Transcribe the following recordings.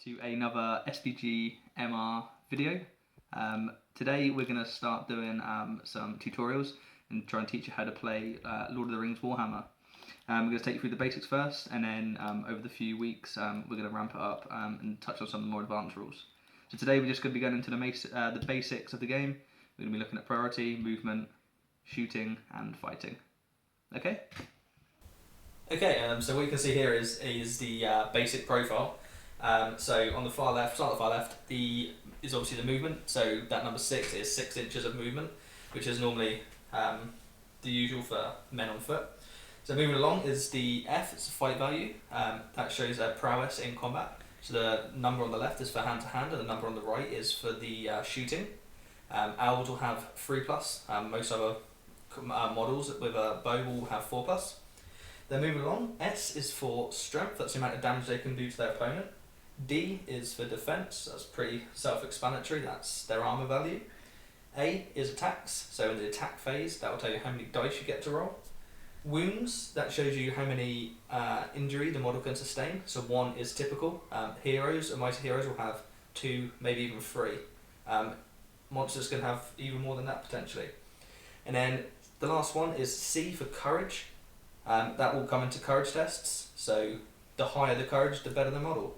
to another SDG MR video. Today we're going to start doing some tutorials and try and teach you how to play Lord of the Rings Warhammer. We're going to take you through the basics first, and then over the few weeks we're going to ramp it up and touch on some of the more advanced rules. So today we're just going to be going into the basics of the game. We're going to be looking at priority, movement, shooting and fighting. Okay? Okay, so what you can see here is the basic profile. So on the far left, is obviously the movement. So that number 6 is 6 inches of movement, which is normally the usual for men on foot. So moving along is the F, it's a fight value. That shows prowess in combat. So the number on the left is for hand to hand, and the number on the right is for the shooting. Owls will have 3+. Most other models with a bow will have 4+. Then moving along, S is for strength, that's the amount of damage they can do to their opponent. D is for defense, that's pretty self-explanatory, that's their armor value. A is attacks, so in the attack phase, that will tell you how many dice you get to roll. Wounds, that shows you how many injury the model can sustain, so 1 is typical. Heroes and mighty heroes will have 2, maybe even 3. Monsters can have even more than that potentially. And then the last one is C for courage. That will come into courage tests, so the higher the courage, the better the model.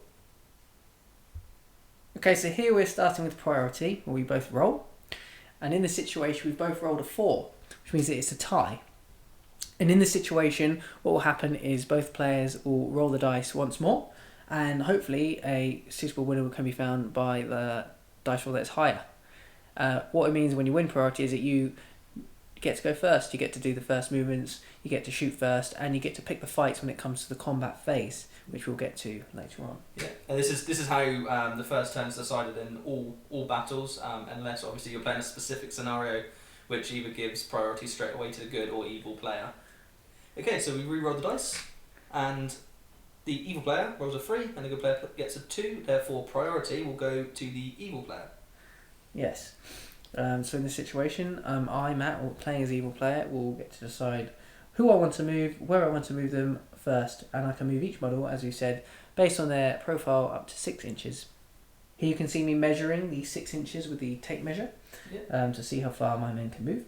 Okay, so here we're starting with priority, where we both roll. And in this situation, we've both rolled a 4, which means that it's a tie. And in this situation, what will happen is both players will roll the dice once more, and hopefully a suitable winner can be found by the dice roll that's higher. What it means when you win priority is that you get to go first, you get to do the first movements, you get to shoot first, and you get to pick the fights when it comes to the combat phase, which we'll get to later on. Yeah, and this is how the first turn is decided in all battles, unless obviously you're playing a specific scenario which either gives priority straight away to the good or evil player. Okay, so we re-roll the dice, and the evil player rolls a 3, and the good player gets a 2, therefore priority will go to the evil player. Yes. So in this situation, I, Matt, playing as evil player, will get to decide who I want to move, where I want to move them first, and I can move each model, as we said, based on their profile up to 6 inches. Here you can see me measuring the 6 inches with the tape measure, to see how far my men can move.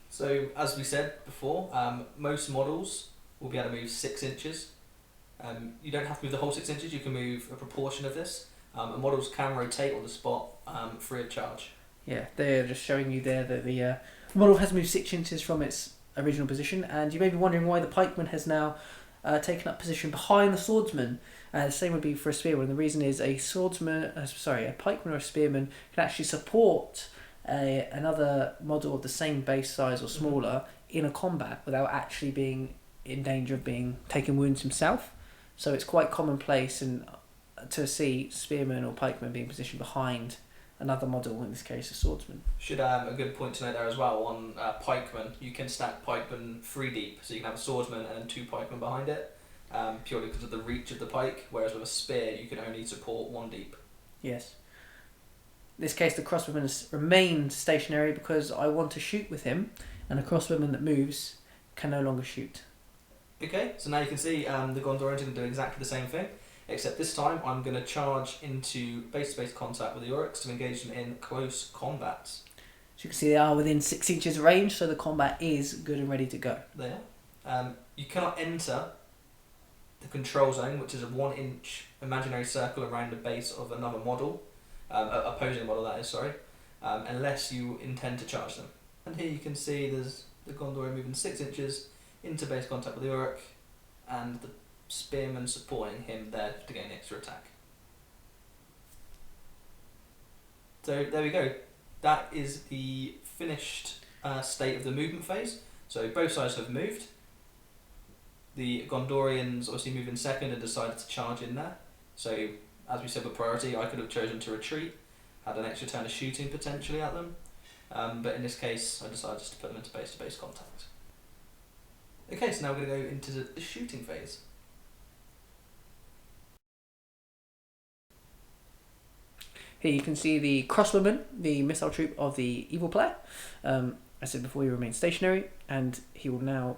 So as we said before, most models will be able to move 6 inches. You don't have to move the whole 6 inches, you can move a proportion of this. And models can rotate on the spot free of charge. Yeah, they're just showing you there that the model has moved 6 inches from its original position, and you may be wondering why the pikeman has now taken up position behind the swordsman. The same would be for a spearman. The reason is a pikeman or a spearman can actually support another model of the same base size or smaller in a combat without actually being in danger of being taking wounds himself. So it's quite commonplace to see spearmen or pikemen being positioned behind another model, in this case a swordsman. Should a good point to note there as well on pikemen, you can stack pikemen 3 deep, so you can have a swordsman and 2 pikemen behind it, purely because of the reach of the pike, whereas with a spear you can only support 1 deep. Yes. In this case the crossbowman has remained stationary because I want to shoot with him, and a crossbowman that moves can no longer shoot. Okay, so now you can see the Gondorians are going to do exactly the same thing, except this time I'm going to charge into base-to-base contact with the Oryx to engage them in close combat. So you can see they are within 6 inches of range, so the combat is good and ready to go. They are. You cannot enter the control zone, which is a 1 inch imaginary circle around the base of another model, opposing model that is, sorry, unless you intend to charge them. And here you can see there's the Gondorian moving 6 inches into base contact with the Oryx, and the spearman supporting him there to gain extra attack. So there we go. That is the finished state of the movement phase. So both sides have moved. The Gondorians obviously move in second and decided to charge in there. So as we said with priority, I could have chosen to retreat, had an extra turn of shooting potentially at them. But in this case, I decided just to put them into base-to-base contact. Okay, so now we're going to go into the shooting phase. Here you can see the crossbowman, the missile troop of the evil player. I said before, he remains stationary, and he will now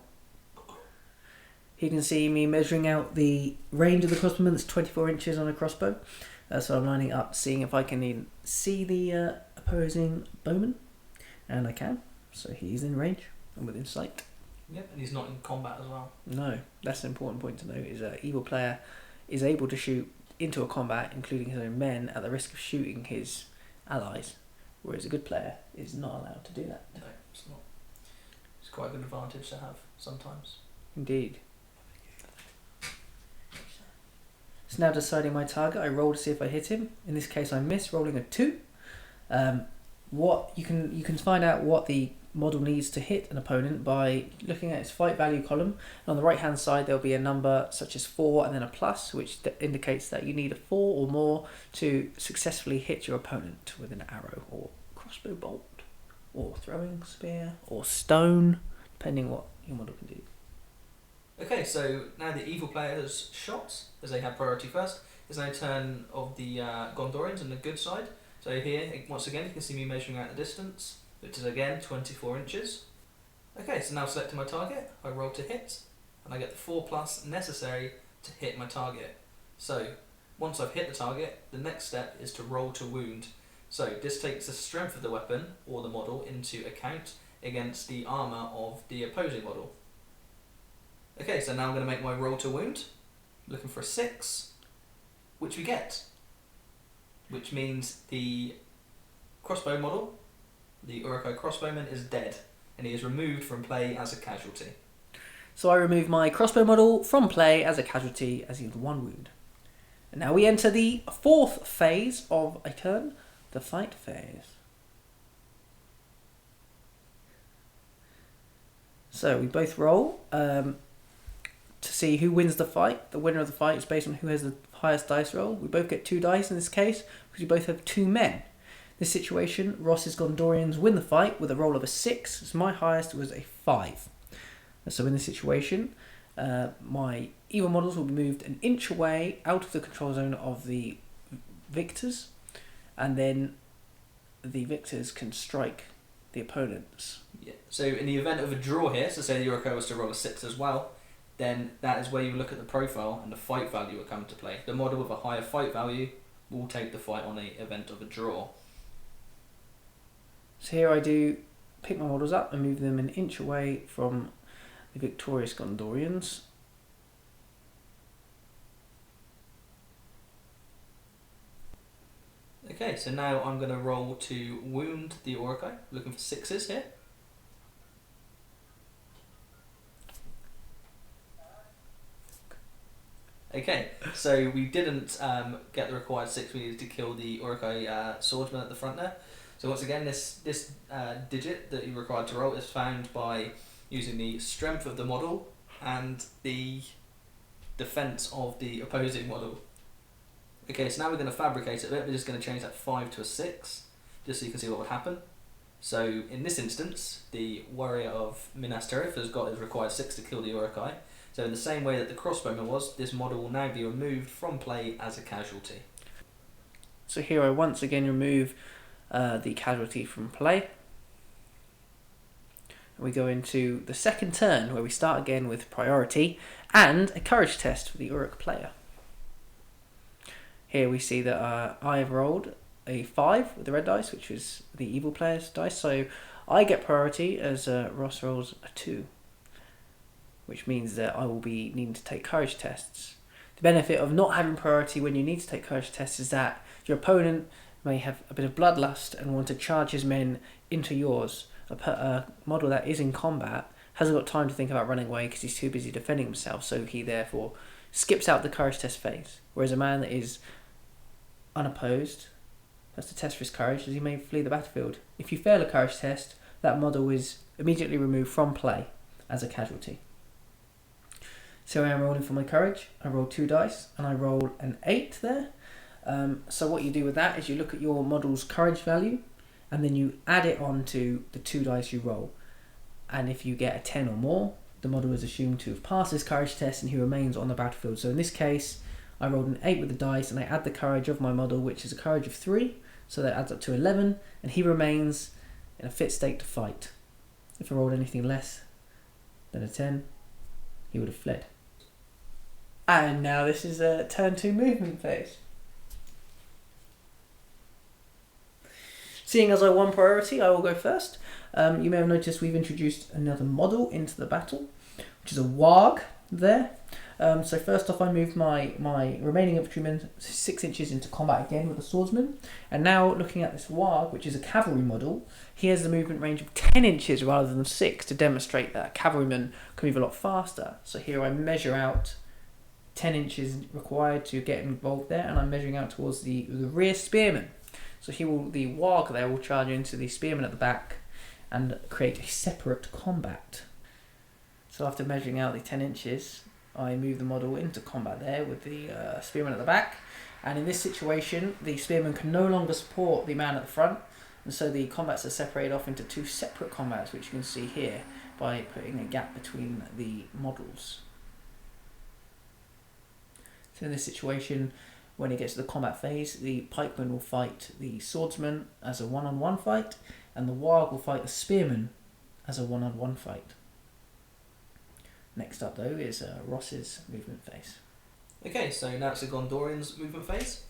You can see me measuring out the range of the crossbowman. That's 24 inches on a crossbow. So I'm lining up, seeing if I can even see the opposing bowman, and I can. So he's in range and within sight. Yep, and he's not in combat as well. No, that's an important point to note, is that evil player is able to shoot into a combat, including his own men, at the risk of shooting his allies, whereas a good player is not allowed to do that. No, it's not. It's quite a good advantage to have sometimes. Indeed. So now deciding my target, I roll to see if I hit him. In this case I miss, rolling a 2. What you can find out what the model needs to hit an opponent by looking at its fight value column. And on the right hand side there'll be a number such as 4 and then a plus, which indicates that you need a 4 or more to successfully hit your opponent with an arrow or crossbow bolt or throwing spear or stone, depending what your model can do. Okay, so now the evil player has shot, as they have priority first. It's now turn of the Gondorians on the good side. So here, once again, you can see me measuring out the distance, which is again 24 inches. Okay, so now selecting my target, I roll to hit, and I get the 4+ necessary to hit my target. So, once I've hit the target, the next step is to roll to wound. So this takes the strength of the weapon, or the model, into account against the armour of the opposing model. Okay, so now I'm going to make my roll to wound, looking for a 6, which we get. Which means the crossbow model, the Uruk-hai crossbowman, is dead, and he is removed from play as a casualty. So I remove my crossbow model from play as a casualty, as he had 1 wound. And now we enter the 4th phase of a turn, the fight phase. So we both roll to see who wins the fight. The winner of the fight is based on who has the highest dice roll. We both get 2 dice in this case, because we both have 2 men. In this situation, Ross's Gondorians win the fight with a roll of a 6, as my highest was a 5. So in this situation, my evil models will be moved an inch away out of the control zone of the victors, and then the victors can strike the opponents. Yeah. So in the event of a draw here, so say the Uruk-hai was to roll a 6 as well, then that is where you look at the profile and the fight value will come into play. The model with a higher fight value will take the fight on the event of a draw. So here I do pick my models up and move them an inch away from the victorious Gondorians. Okay, so now I'm going to roll to wound the Uruk-hai, looking for 6s here. Okay, so we didn't get the required 6 we needed to kill the Uruk-hai swordsman at the front there. So once again, this digit that you're required to roll is found by using the strength of the model and the defense of the opposing model. Okay, so now we're going to fabricate it a bit. We're just going to change that 5 to a 6, just so you can see what would happen. So in this instance, the warrior of Minas Tirith has got his required 6 to kill the Uruk-hai. So in the same way that the crossbowman was, this model will now be removed from play as a casualty. So here I once again remove the casualty from play. And we go into the second turn, where we start again with priority and a courage test for the Uruk player. Here we see that I have rolled a 5 with the red dice, which is the evil player's dice. So I get priority as Ross rolls a 2. Which means that I will be needing to take courage tests. The benefit of not having priority when you need to take courage tests is that your opponent may have a bit of bloodlust and want to charge his men into yours. A model that is in combat hasn't got time to think about running away because he's too busy defending himself, so he therefore skips out the courage test phase. Whereas a man that is unopposed has to test for his courage, as he may flee the battlefield. If you fail a courage test, that model is immediately removed from play as a casualty. So I am rolling for my courage. I roll 2 dice and I roll an 8 there. So what you do with that is you look at your model's courage value and then you add it on to the 2 dice you roll. And if you get a 10 or more, the model is assumed to have passed his courage test and he remains on the battlefield. So in this case, I rolled an 8 with the dice and I add the courage of my model, which is a courage of 3. So that adds up to 11 and he remains in a fit state to fight. If I rolled anything less than a 10, he would have fled. And now this is a turn 2 movement phase. Seeing as I won priority, I will go first. You may have noticed we've introduced another model into the battle, which is a warg there. So first off, I moved my remaining infantryman 6 inches into combat again with the swordsman. And now looking at this warg, which is a cavalry model, he has the movement range of 10 inches rather than 6 to demonstrate that a cavalryman can move a lot faster. So here I measure out 10 inches required to get involved there, and I'm measuring out towards the rear spearman. So the warg there will charge into the spearman at the back and create a separate combat. So after measuring out the 10 inches, I move the model into combat there with the spearman at the back. And in this situation, the spearman can no longer support the man at the front, and so the combats are separated off into 2 separate combats, which you can see here by putting a gap between the models. So in this situation, when it gets to the combat phase, the pikeman will fight the swordsman as a one-on-one fight, and the warg will fight the spearman as a one-on-one fight. Next up, though, is Ross's movement phase. Okay, so now it's the Gondorian's movement phase,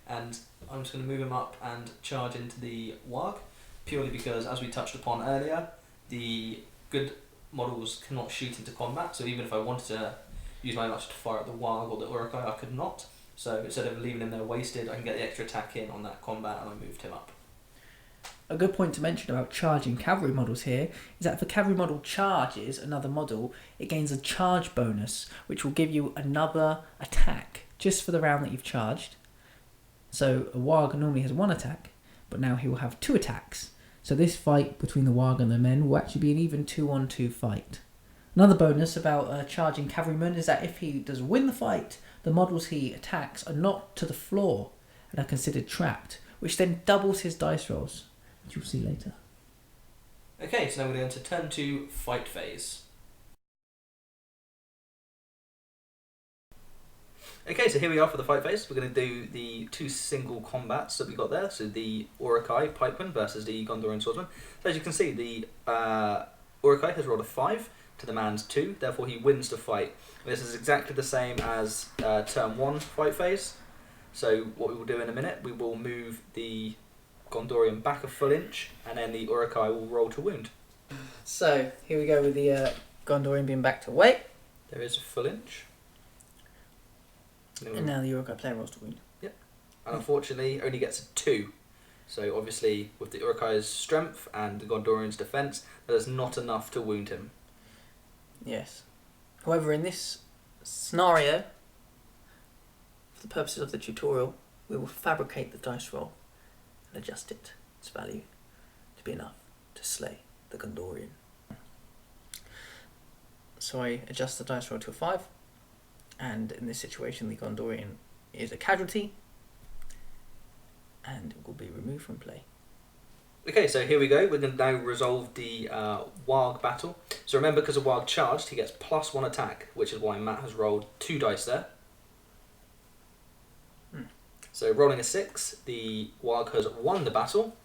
and I'm just going to move him up and charge into the warg, purely because, as we touched upon earlier, the good models cannot shoot into combat, so even if I wanted to use my match to fire at the warg or the urukai, I could not. So instead of leaving him there wasted, I can get the extra attack in on that combat, and I moved him up. A good point to mention about charging cavalry models here is that if a cavalry model charges another model, it gains a charge bonus, which will give you another attack just for the round that you've charged. So a warg normally has 1 attack, but now he will have 2 attacks. So this fight between the warg and the men will actually be an even 2-on-2 fight. Another bonus about charging cavalrymen is that if he does win the fight, the models he attacks are knocked to the floor and are considered trapped, which then doubles his dice rolls, which you'll see later. Okay, so now we're going to turn to fight phase. Okay, so here we are for the fight phase. We're going to do the 2 single combats that we got there. So the Urukai pikeman versus the Gondorian swordsman. So as you can see, the Urukai has rolled a 5 to the man's 2, therefore he wins the fight. This is exactly the same as turn 1 fight phase. So what we will do in a minute, we will move the Gondorian back a full inch, and then the Urukai will roll to wound. So here we go with the Gondorian being back to weight. There is a full inch. And now the Urukai player rolls to wound. Yep. And unfortunately only gets a 2. So obviously with the Urukai's strength and the Gondorian's defence, that is not enough to wound him. Yes. However, in this scenario, for the purposes of the tutorial, we will fabricate the dice roll and adjust its value to be enough to slay the Gondorian. So I adjust the dice roll to a 5, and in this situation the Gondorian is a casualty and will be removed from play. Okay, so here we go. We're going to now resolve the warg battle. So remember, because a warg charged, he gets +1 attack, which is why Matt has rolled 2 dice there. So rolling a 6, the warg has won the battle,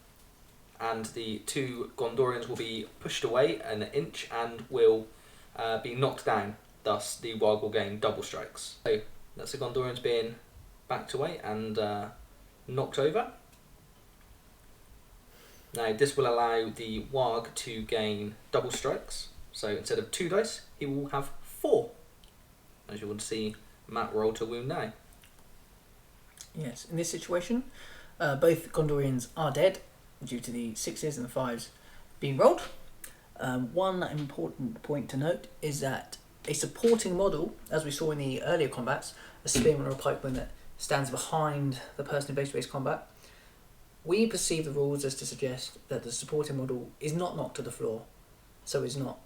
and the 2 Gondorians will be pushed away an inch and will be knocked down. Thus, the warg will gain double strikes. So that's the Gondorians being backed away and knocked over. Now this will allow the warg to gain double strikes. So instead of 2 dice, he will have 4. As you will see, Matt roll to wound now. Yes, in this situation, both Gondorians are dead due to the 6s and the 5s being rolled. One important point to note is that a supporting model, as we saw in the earlier combats, a spearman or a pikeman that stands behind the person in base-to-base combat, we perceive the rules as to suggest that the supporting model is not knocked to the floor, so is not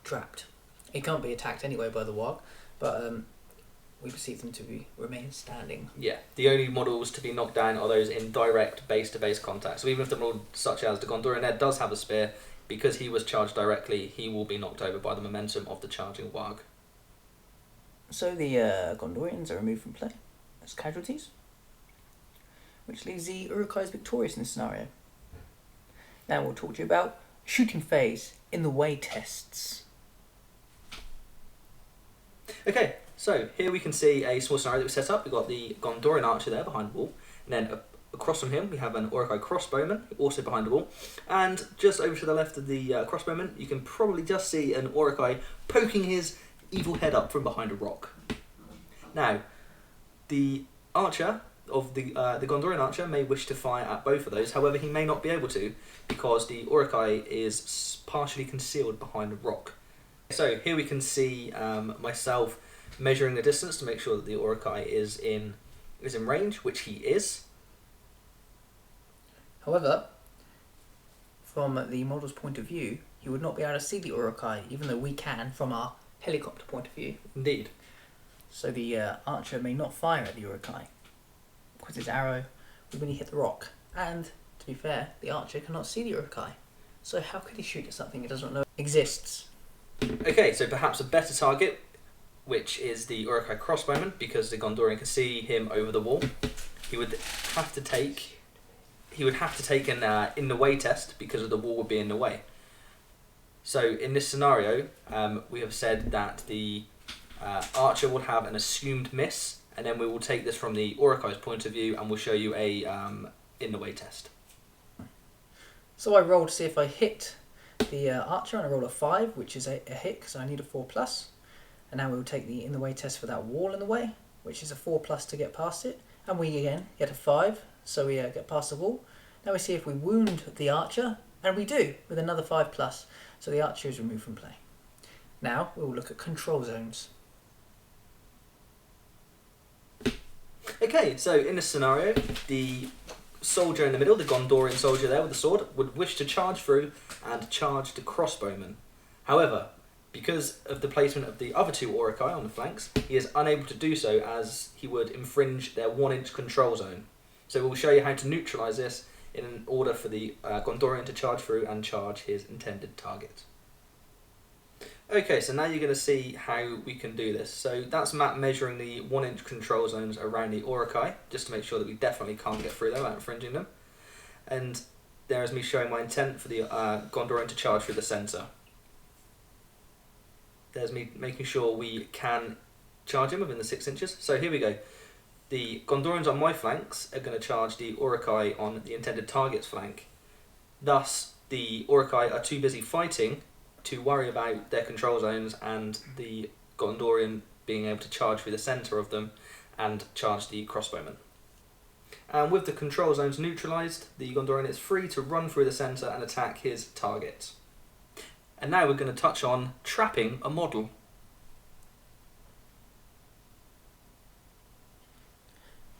trapped. It can't be attacked anyway by the warg, but we perceive them to remain standing. Yeah, the only models to be knocked down are those in direct base-to-base contact. So even if the model, such as the Gondorian there, does have a spear, because he was charged directly, he will be knocked over by the momentum of the charging warg. So the Gondorians are removed from play as casualties, which leaves the Urukais victorious in this scenario. Now we'll talk to you about shooting phase in the way tests. Okay, so here we can see a small scenario that we set up. We've got the Gondorian archer there behind the wall, and then across from him we have an Urukai crossbowman, also behind the wall, and just over to the left of the crossbowman you can probably just see an Urukai poking his evil head up from behind a rock. Now, the archer of the Gondorian archer may wish to fire at both of those, however he may not be able to because the Urukai is partially concealed behind a rock. So here we can see myself measuring the distance to make sure that the Urukai is in range, which he is. However, from the model's point of view, you would not be able to see the Urukai, even though we can from our helicopter point of view. Indeed. So the archer may not fire at the Urukai, because his arrow would really hit the rock. And, to be fair, the archer cannot see the Urukai. So how could he shoot at something he doesn't know exists? Okay, so perhaps a better target, which is the Urukai crossbowman, because the Gondorian can see him over the wall. He would have to take an in the way test because the wall would be in the way. So in this scenario, we have said that the archer will have an assumed miss, and then we will take this from the Urukai's point of view and we'll show you a in the way test. So I rolled to see if I hit the archer, and I rolled a 5, which is a hit because I need a 4+. And now we will take the in the way test for that wall in the way, which is a 4+ to get past it. And we again get a 5, so we get past the wall. Now we see if we wound the archer, and we do, with another 5+. So the archer is removed from play. Now we will look at control zones. Okay, so in this scenario, the soldier in the middle, the Gondorian soldier there with the sword, would wish to charge through and charge the crossbowman. However, because of the placement of the other two Urukai on the flanks, he is unable to do so as he would infringe their 1-inch control zone. So we'll show you how to neutralise this in order for the Gondorian to charge through and charge his intended target. Okay, so now you're going to see how we can do this. So that's Matt measuring the 1-inch control zones around the Urukai, just to make sure that we definitely can't get through them without infringing them. And there is me showing my intent for the Gondorian to charge through the centre. There's me making sure we can charge him within the 6 inches. So here we go. The Gondorians on my flanks are going to charge the Urukai on the intended target's flank. Thus, the Urukai are too busy fighting to worry about their control zones and the Gondorian being able to charge through the centre of them and charge the crossbowman. And with the control zones neutralised, the Gondorian is free to run through the centre and attack his target. And now we're going to touch on trapping a model.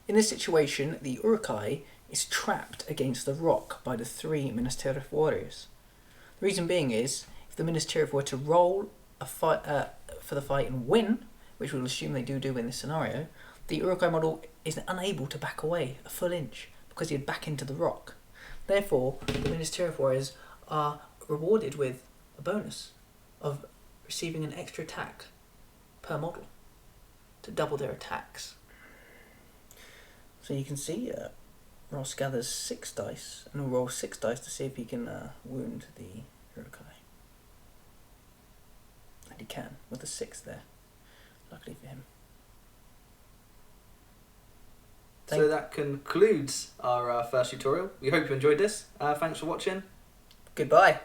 In this situation, the Urukai is trapped against the rock by the 3 Minas Tirith warriors. The reason being is, if the Minas Tirith were to roll a fight, for the fight and win, which we'll assume they do in this scenario, the Urukai model is unable to back away a full inch because he'd back into the rock. Therefore, the Minas Tirith warriors are rewarded with a bonus of receiving an extra attack per model to double their attacks. So you can see Ross gathers 6 dice and will roll 6 dice to see if he can wound the Urukai. And he can, with a 6 there, luckily for him. So that concludes our first tutorial. We hope you enjoyed this. Thanks for watching. Goodbye.